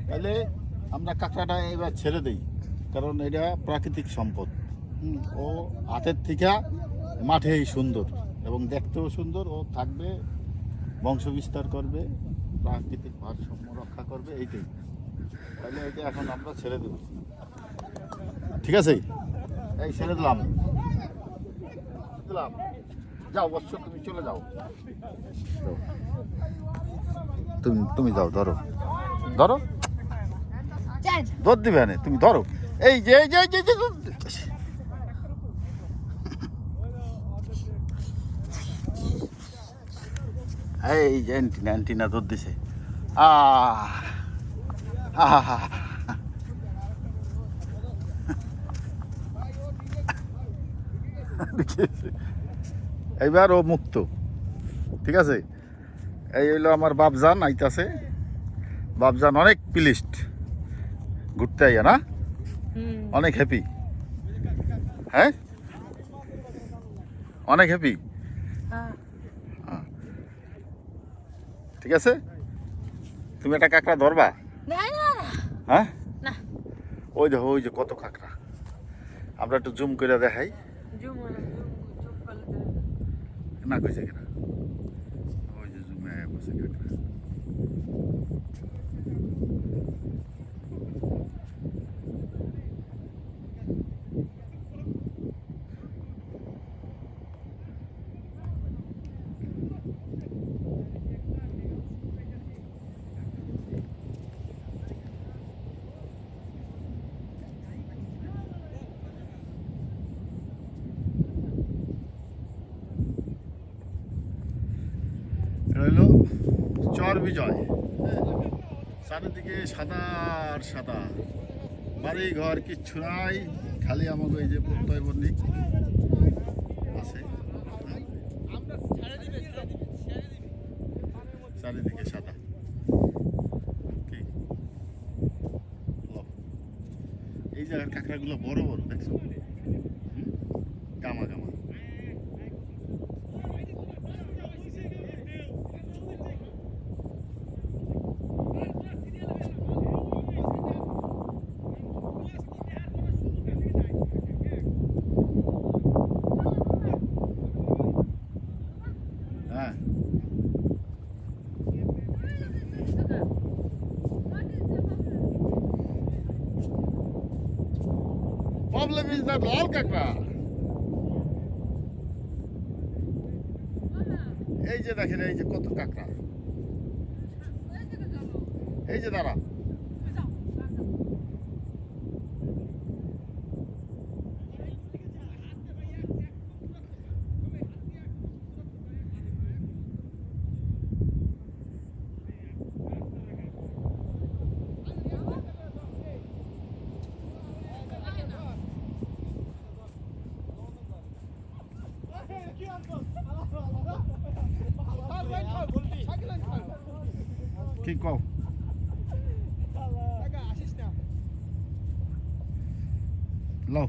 তাহলে আমরা কাঁকড়াটা এবার ছেড়ে দিই, কারণ এটা প্রাকৃতিক সম্পদ। ও হাতের থেকে মাঠেই সুন্দর এবং দেখতেও সুন্দর, ও থাকবে, বংশ বিস্তার করবে, প্রাকৃতিক ভারসাম্য রক্ষা করবে, এইটাই। তাহলে এটা এখন আমরা ছেড়ে দেব, ঠিক আছে? এই ছেড়ে দিলাম, দিলাম। যাও অবশ্য, তুমি চলে যাও, তুমি তুমি যাও, ধরো ধরো, ধর দিবে না, তুমি ধরো। এই যে এই যে এই যে এই যে, এই যে অ্যান্টিনা অ্যান্টিনা ধর দিছে। আহা, এইবার ও মুক্ত, ঠিক আছে? এই হইলো আমার বাপজান আইতাছে। বাপজান অনেক প্লিজড ঘুরতে আইয়া, না অনেক হ্যাপি? হ্যাঁ, অনেক হ্যাপি। ঠিক আছে, তুমি একটা কাঁকড়া ধরবা? হ্যাঁ, ওই যে ওই যে কত কাঁকড়া, আমরা একটু জুম করে দেখাই না, কইছে কিনা, ওই যে জুমে বসে কাঁকড়া। এটা হলো চর বিজয়, চারিদিকে সাদা আর সাদা, বাড়ি ঘর কিচ্ছু নাই, খালি আমাকে এই যে প্রত্যয় বর্ণিক আছে, চারিদিকে সাদা। কি এই জায়গার কাঁকড়াগুলো বড় বড়, দেখছো? গামা গামা। হ্যাঁ, প্রবলেম ইজ দ্যাট লাল কাঁকড়া। এই যে দেখেন, এই যে কত কাঁকড়া, এই যে দাঁড়া। কি কও? লও।